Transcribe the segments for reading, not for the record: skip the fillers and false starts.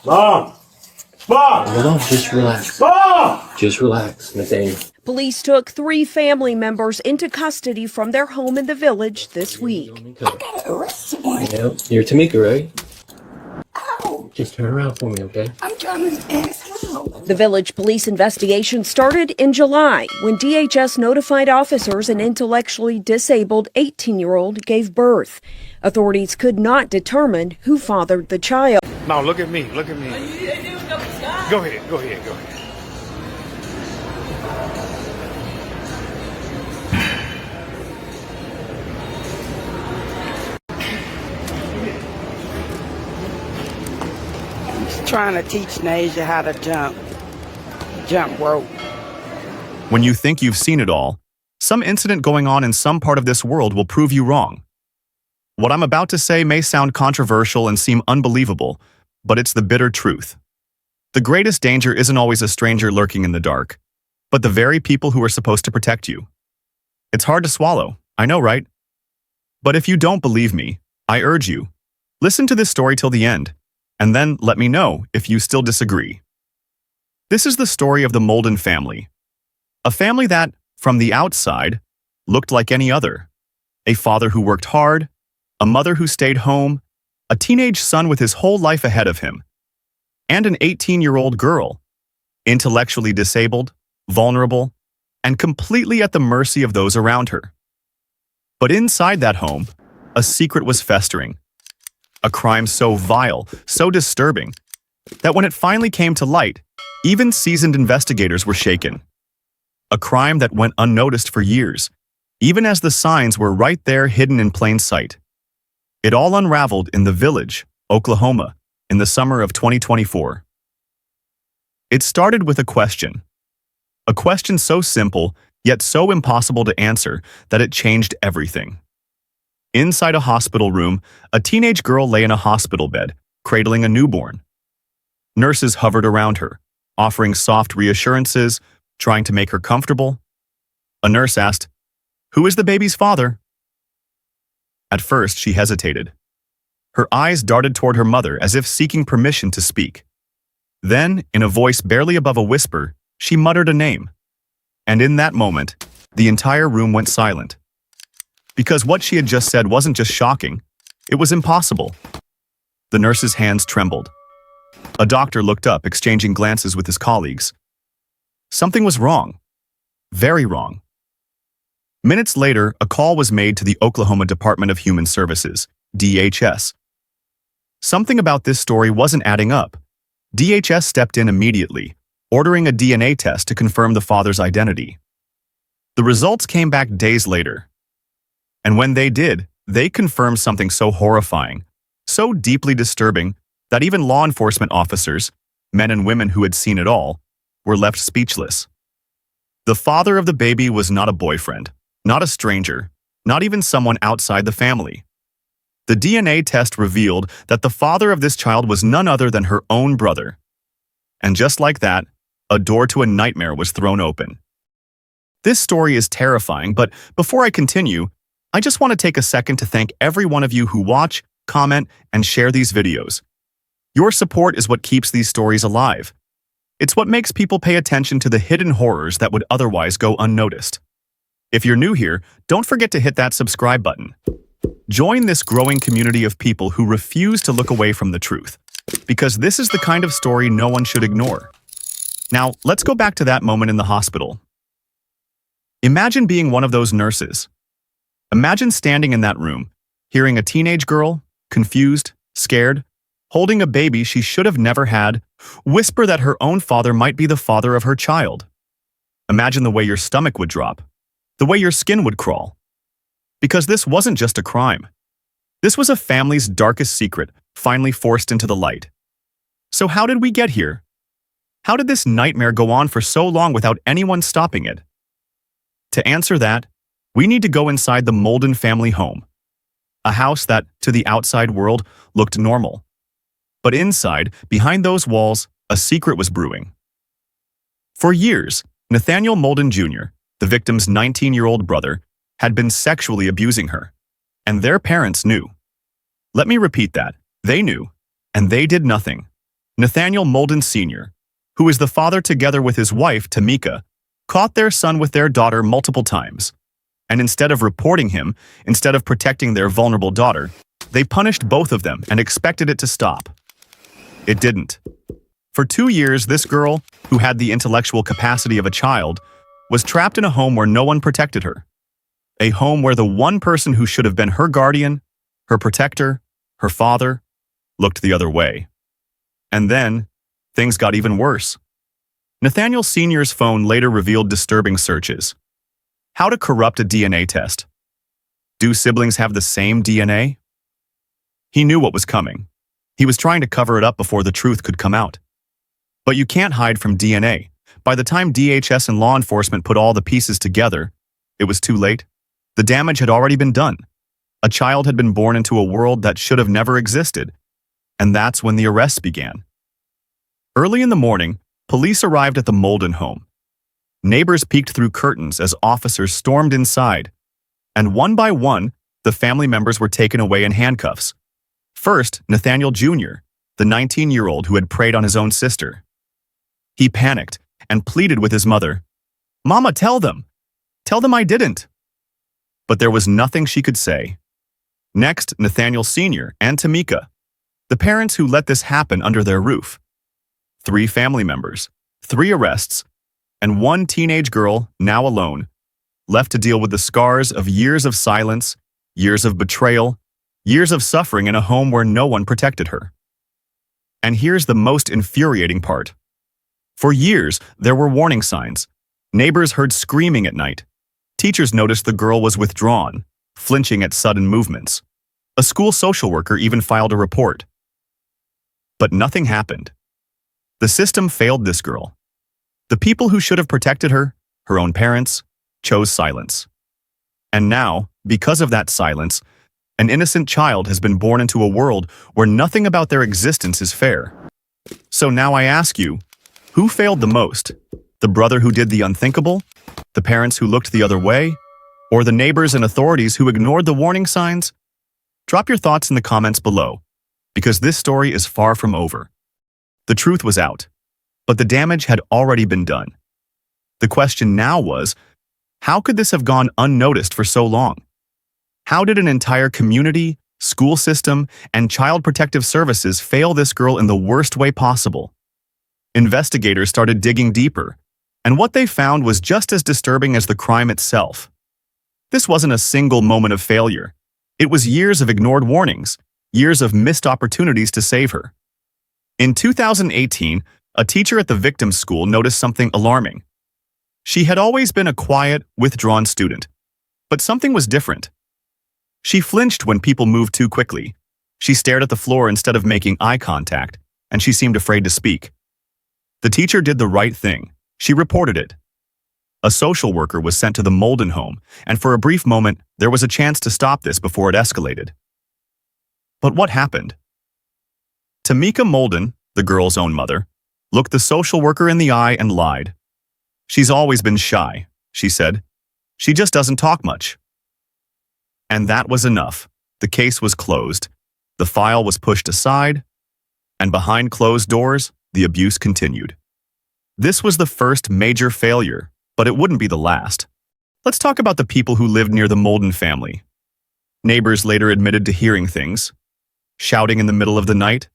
Mom! Mom! Hold on, just relax. Mom! Just relax, Nathaniel. Police took 3 family members into custody from their home in the village this week. Gotta arrest someone. Yep. You're Tamika, right? Ow! Just turn around for me, okay? I'm trying to ask how. The village police investigation started in July when DHS notified officers an intellectually disabled 18-year-old gave birth. Authorities could not determine who fathered the child. No, look at me. Look at me. Go ahead. Go ahead. Go ahead. Trying to teach Nasia how to jump rope. When you think you've seen it all, some incident going on in some part of this world will prove you wrong. What I'm about to say may sound controversial and seem unbelievable, but it's the bitter truth. The greatest danger isn't always a stranger lurking in the dark, but the very people who are supposed to protect you. It's hard to swallow, I know, right? But if you don't believe me, I urge you, listen to this story till the end, and then let me know if you still disagree. This is the story of the Molden family. A family that, from the outside, looked like any other. A father who worked hard, a mother who stayed home, a teenage son with his whole life ahead of him, and an 18-year-old girl, intellectually disabled, vulnerable, and completely at the mercy of those around her. But inside that home, a secret was festering. A crime so vile, so disturbing, that when it finally came to light, even seasoned investigators were shaken. A crime that went unnoticed for years, even as the signs were right there hidden in plain sight. It all unraveled in the Village, Oklahoma, in the summer of 2024. It started with a question so simple, yet so impossible to answer that it changed everything. Inside a hospital room, a teenage girl lay in a hospital bed, cradling a newborn. Nurses hovered around her, offering soft reassurances, trying to make her comfortable. A nurse asked, "Who is the baby's father?" At first, she hesitated. Her eyes darted toward her mother as if seeking permission to speak. Then, in a voice barely above a whisper, she muttered a name. And in that moment, the entire room went silent. Because what she had just said wasn't just shocking, it was impossible. The nurse's hands trembled. A doctor looked up, exchanging glances with his colleagues. Something was wrong. Very wrong. Minutes later, a call was made to the Oklahoma Department of Human Services, DHS. Something about this story wasn't adding up. DHS stepped in immediately, ordering a DNA test to confirm the father's identity. The results came back days later. And when they did, they confirmed something so horrifying, so deeply disturbing, that even law enforcement officers, men and women who had seen it all, were left speechless. The father of the baby was not a boyfriend, not a stranger, not even someone outside the family. The DNA test revealed that the father of this child was none other than her own brother. And just like that, a door to a nightmare was thrown open. This story is terrifying, but before I continue, I just want to take a second to thank every one of you who watch, comment, and share these videos. Your support is what keeps these stories alive. It's what makes people pay attention to the hidden horrors that would otherwise go unnoticed. If you're new here, don't forget to hit that subscribe button. Join this growing community of people who refuse to look away from the truth, because this is the kind of story no one should ignore. Now, let's go back to that moment in the hospital. Imagine being one of those nurses. Imagine standing in that room, hearing a teenage girl, confused, scared, holding a baby she should have never had, whisper that her own father might be the father of her child. Imagine the way your stomach would drop, the way your skin would crawl. Because this wasn't just a crime. This was a family's darkest secret, finally forced into the light. So how did we get here? How did this nightmare go on for so long without anyone stopping it? To answer that, we need to go inside the Molden family home. A house that, to the outside world, looked normal. But inside, behind those walls, a secret was brewing. For years, Nathaniel Molden Jr., the victim's 19-year-old brother, had been sexually abusing her. And their parents knew. Let me repeat that. They knew, and they did nothing. Nathaniel Molden Sr., who is the father together with his wife, Tamika, caught their son with their daughter multiple times. And instead of reporting him, instead of protecting their vulnerable daughter, they punished both of them and expected it to stop. It didn't. For 2 years, this girl, who had the intellectual capacity of a child, was trapped in a home where no one protected her. A home where the one person who should have been her guardian, her protector, her father, looked the other way. And then, things got even worse. Nathaniel Sr.'s phone later revealed disturbing searches. How to corrupt a DNA test. Do siblings have the same DNA? He knew what was coming. He was trying to cover it up before the truth could come out. But you can't hide from DNA. By the time DHS and law enforcement put all the pieces together, it was too late. The damage had already been done. A child had been born into a world that should have never existed. And that's when the arrests began. Early in the morning, police arrived at the Molden home. Neighbors peeked through curtains as officers stormed inside. And one by one, the family members were taken away in handcuffs. First, Nathaniel Jr., the 19-year-old who had preyed on his own sister. He panicked and pleaded with his mother, "Mama, tell them! Tell them I didn't!" But there was nothing she could say. Next, Nathaniel Sr. and Tamika, the parents who let this happen under their roof. 3 family members, 3 arrests, and 1 teenage girl, now alone, left to deal with the scars of years of silence, years of betrayal, years of suffering in a home where no one protected her. And here's the most infuriating part. For years, there were warning signs. Neighbors heard screaming at night. Teachers noticed the girl was withdrawn, flinching at sudden movements. A school social worker even filed a report. But nothing happened. The system failed this girl. The people who should have protected her, her own parents, chose silence. And now, because of that silence, an innocent child has been born into a world where nothing about their existence is fair. So now I ask you, who failed the most? The brother who did the unthinkable? The parents who looked the other way? Or the neighbors and authorities who ignored the warning signs? Drop your thoughts in the comments below, because this story is far from over. The truth was out, but the damage had already been done. The question now was, how could this have gone unnoticed for so long? How did an entire community, school system, and child protective services fail this girl in the worst way possible? Investigators started digging deeper, and what they found was just as disturbing as the crime itself. This wasn't a single moment of failure. It was years of ignored warnings, years of missed opportunities to save her. In 2018, a teacher at the victim's school noticed something alarming. She had always been a quiet, withdrawn student, but something was different. She flinched when people moved too quickly. She stared at the floor instead of making eye contact, and she seemed afraid to speak. The teacher did the right thing. She reported it. A social worker was sent to the Molden home, and for a brief moment, there was a chance to stop this before it escalated. But what happened? Tamika Molden, the girl's own mother, looked the social worker in the eye and lied. "She's always been shy," she said. "She just doesn't talk much." And that was enough. The case was closed. The file was pushed aside, and behind closed doors, the abuse continued. This was the first major failure, but it wouldn't be the last. Let's talk about the people who lived near the Molden family. Neighbors later admitted to hearing things. Shouting in the middle of the night.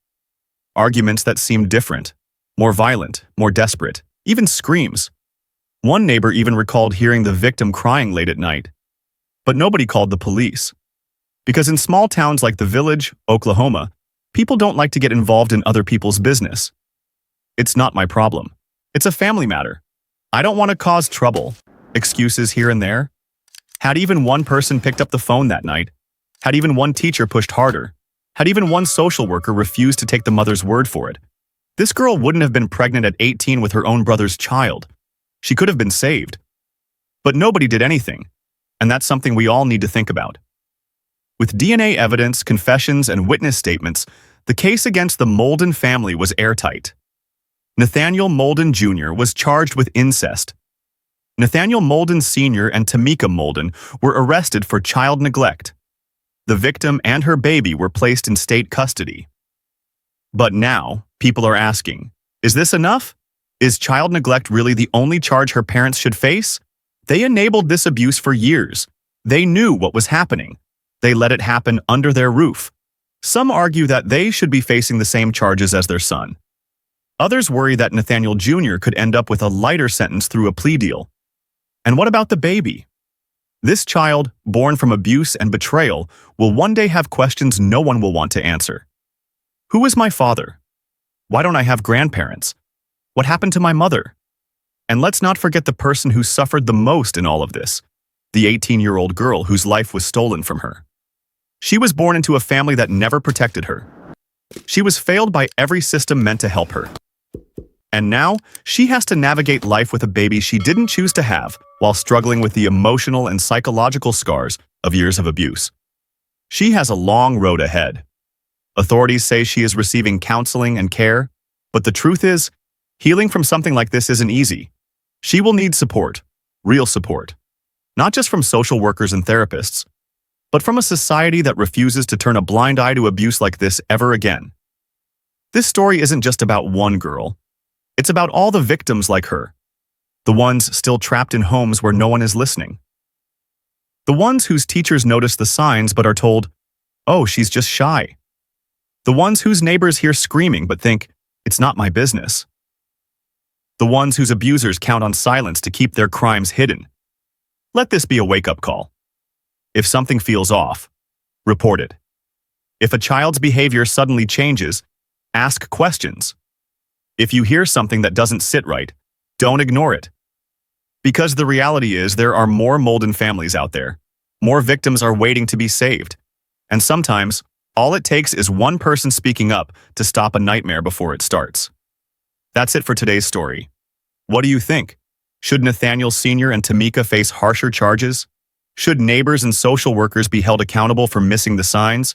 Arguments that seemed different, more violent, more desperate, even screams. One neighbor even recalled hearing the victim crying late at night. But nobody called the police. Because in small towns like The Village, Oklahoma, people don't like to get involved in other people's business. "It's not my problem. It's a family matter. I don't want to cause trouble." Excuses here and there. Had even one person picked up the phone that night, had even one teacher pushed harder, had even one social worker refused to take the mother's word for it, this girl wouldn't have been pregnant at 18 with her own brother's child. She could have been saved. But nobody did anything, and that's something we all need to think about. With DNA evidence, confessions, and witness statements, the case against the Molden family was airtight. Nathaniel Molden Jr. was charged with incest. Nathaniel Molden Sr. and Tamika Molden were arrested for child neglect. The victim and her baby were placed in state custody. But now, People are asking, is this enough? Is child neglect really the only charge her parents should face? They enabled this abuse for years. They knew what was happening. They let it happen under their roof. Some argue that they should be facing the same charges as their son. Others worry that Nathaniel Jr. could end up with a lighter sentence through a plea deal. And what about the baby? This child, born from abuse and betrayal, will one day have questions no one will want to answer. Who is my father? Why don't I have grandparents? What happened to my mother? And let's not forget the person who suffered the most in all of this, the 18-year-old girl whose life was stolen from her. She was born into a family that never protected her. She was failed by every system meant to help her. And now, she has to navigate life with a baby she didn't choose to have while struggling with the emotional and psychological scars of years of abuse. She has a long road ahead. Authorities say she is receiving counseling and care, but the truth is, healing from something like this isn't easy. She will need support, real support, not just from social workers and therapists, but from a society that refuses to turn a blind eye to abuse like this ever again. This story isn't just about one girl. It's about all the victims like her, the ones still trapped in homes where no one is listening, the ones whose teachers notice the signs but are told, oh, she's just shy, the ones whose neighbors hear screaming but think, it's not my business, the ones whose abusers count on silence to keep their crimes hidden. Let this be a wake-up call. If something feels off, report it. If a child's behavior suddenly changes, ask questions. If you hear something that doesn't sit right, don't ignore it. Because the reality is there are more Molden families out there. More victims are waiting to be saved. And sometimes, all it takes is one person speaking up to stop a nightmare before it starts. That's it for today's story. What do you think? Should Nathaniel Sr. and Tamika face harsher charges? Should neighbors and social workers be held accountable for missing the signs?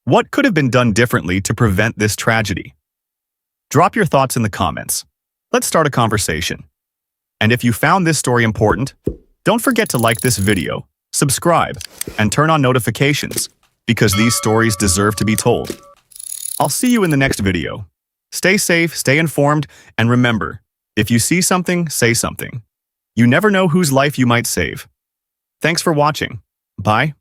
What could have been done differently to prevent this tragedy? Drop your thoughts in the comments. Let's start a conversation. And if you found this story important, don't forget to like this video, subscribe, and turn on notifications, because these stories deserve to be told. I'll see you in the next video. Stay safe, stay informed, and remember, if you see something, say something. You never know whose life you might save. Thanks for watching. Bye.